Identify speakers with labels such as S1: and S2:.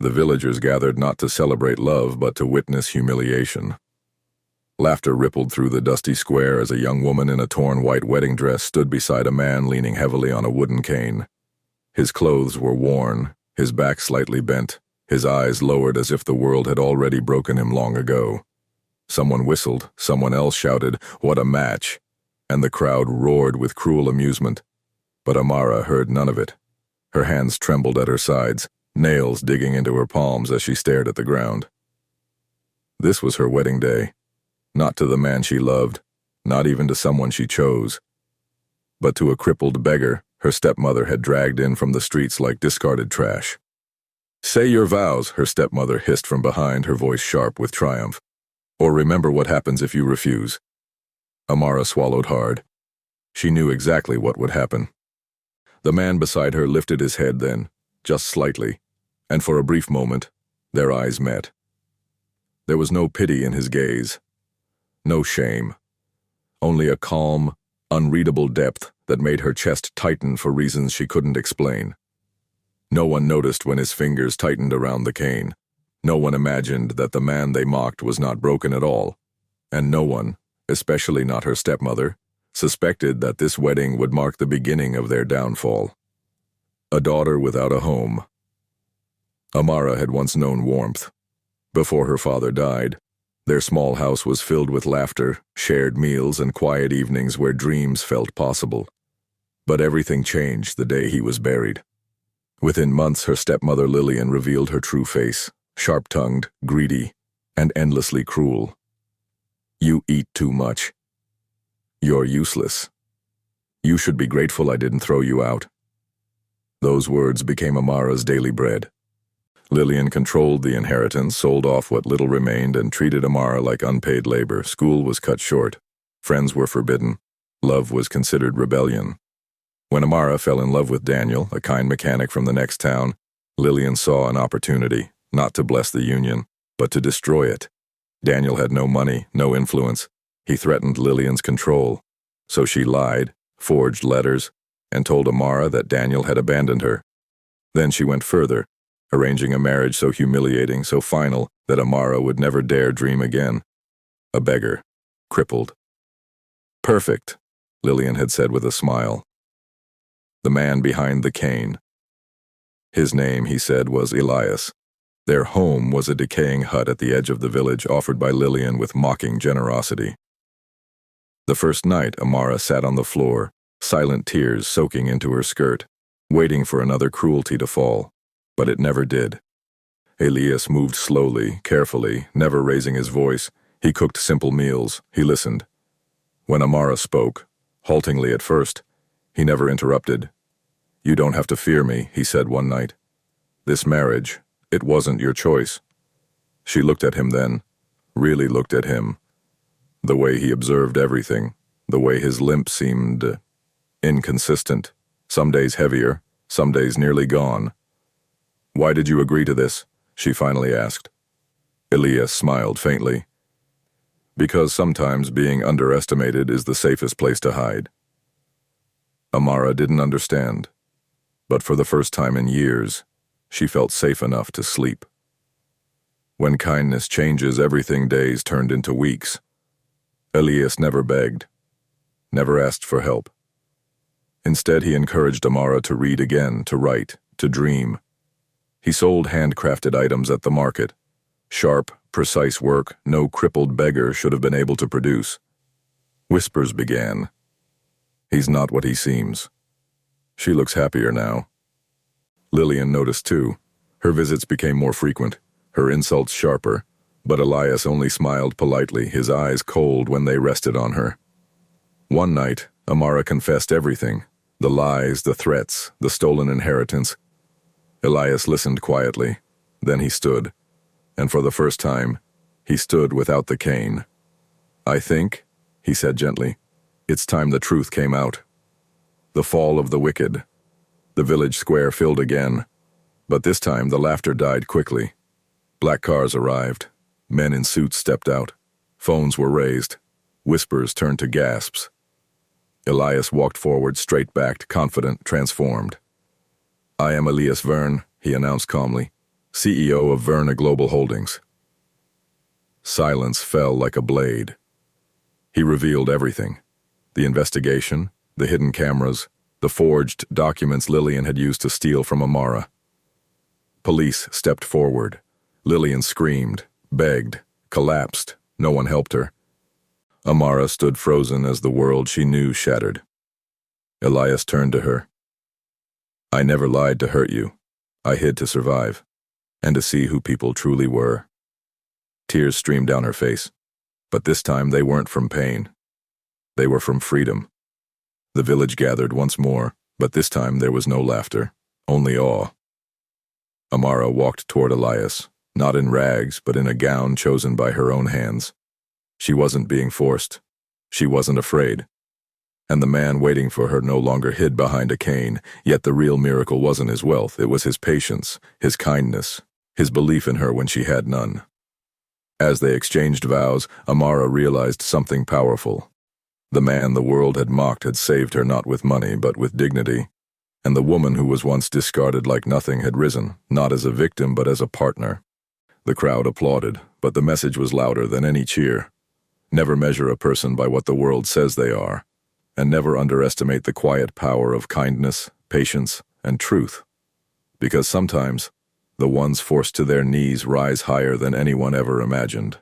S1: The villagers gathered not to celebrate love, but to witness humiliation. Laughter rippled through the dusty square as a young woman in a torn white wedding dress stood beside a man leaning heavily on a wooden cane. His clothes were worn, his back slightly bent, his eyes lowered as if the world had already broken him long ago. Someone whistled, someone else shouted, "What a match!" and the crowd roared with cruel amusement. But Amara heard none of it. Her hands trembled at her sides, nails digging into her palms as she stared at the ground. This was her wedding day. Not to the man she loved, not even to someone she chose, but to a crippled beggar her stepmother had dragged in from the streets like discarded trash. "Say your vows," her stepmother hissed from behind, her voice sharp with triumph. "Or remember what happens if you refuse." Amara swallowed hard. She knew exactly what would happen. The man beside her lifted his head then, just slightly, and for a brief moment, their eyes met. There was no pity in his gaze. No shame, only a calm, unreadable depth that made her chest tighten for reasons she couldn't explain. No one noticed when his fingers tightened around the cane. No one imagined that the man they mocked was not broken at all. And no one, especially not her stepmother, suspected that this wedding would mark the beginning of their downfall. A daughter without a home. Amara had once known warmth. Before her father died, their small house was filled with laughter, shared meals, and quiet evenings where dreams felt possible. But everything changed the day he was buried. Within months, her stepmother Lillian revealed her true face, sharp-tongued, greedy, and endlessly cruel. "You eat too much. You're useless. You should be grateful I didn't throw you out." Those words became Amara's daily bread. Lillian controlled the inheritance, sold off what little remained, and treated Amara like unpaid labor. School was cut short. Friends were forbidden. Love was considered rebellion. When Amara fell in love with Daniel, a kind mechanic from the next town, Lillian saw an opportunity, not to bless the union, but to destroy it. Daniel had no money, no influence. He threatened Lillian's control. So she lied, forged letters, and told Amara that Daniel had abandoned her. Then she went further, arranging a marriage so humiliating, so final, that Amara would never dare dream again. A beggar, crippled. "Perfect," Lillian had said with a smile. The man behind the cane. His name, he said, was Elias. Their home was a decaying hut at the edge of the village offered by Lillian with mocking generosity. The first night, Amara sat on the floor, silent tears soaking into her skirt, waiting for another cruelty to fall. But it never did. Elias moved slowly, carefully, never raising his voice. He cooked simple meals. He listened. When Amara spoke, haltingly at first, he never interrupted. "You don't have to fear me," he said one night. "This marriage, it wasn't your choice." She looked at him then, really looked at him. The way he observed everything, the way his limp seemed inconsistent, some days heavier, some days nearly gone. "Why did you agree to this?" she finally asked. Elias smiled faintly. "Because sometimes being underestimated is the safest place to hide." Amara didn't understand, but for the first time in years, she felt safe enough to sleep. When kindness changes everything, days turned into weeks. Elias never begged, never asked for help. Instead, he encouraged Amara to read again, to write, to dream. He sold handcrafted items at the market. Sharp, precise work no crippled beggar should have been able to produce. Whispers began. "He's not what he seems." She looks happier now. Lillian noticed too. Her visits became more frequent, her insults sharper, but Elias only smiled politely, his eyes cold when they rested on her. One night, Amara confessed everything, the lies, the threats, the stolen inheritance. Elias listened quietly. Then he stood, and for the first time, he stood without the cane. "I think," he said gently, "it's time the truth came out." The fall of the wicked. The village square filled again, but this time the laughter died quickly. Black cars arrived. Men in suits stepped out. Phones were raised. Whispers turned to gasps. Elias walked forward, straight-backed, confident, transformed. "I am Elias Verne," he announced calmly. CEO of Verna Global Holdings. Silence fell like a blade. He revealed everything. The investigation, the hidden cameras, the forged documents Lillian had used to steal from Amara. Police stepped forward. Lillian screamed, begged, collapsed. No one helped her. Amara stood frozen as the world she knew shattered. Elias turned to her. "I never lied to hurt you. I hid to survive, and to see who people truly were." Tears streamed down her face, but this time they weren't from pain. They were from freedom. The village gathered once more, but this time there was no laughter, only awe. Amara walked toward Elias, not in rags, but in a gown chosen by her own hands. She wasn't being forced. She wasn't afraid. And the man waiting for her no longer hid behind a cane, yet the real miracle wasn't his wealth, it was his patience, his kindness, his belief in her when she had none. As they exchanged vows, Amara realized something powerful. The man the world had mocked had saved her not with money, but with dignity. And the woman who was once discarded like nothing had risen, not as a victim, but as a partner. The crowd applauded, but the message was louder than any cheer. Never measure a person by what the world says they are, and never underestimate the quiet power of kindness, patience, and truth. Because sometimes, the ones forced to their knees rise higher than anyone ever imagined.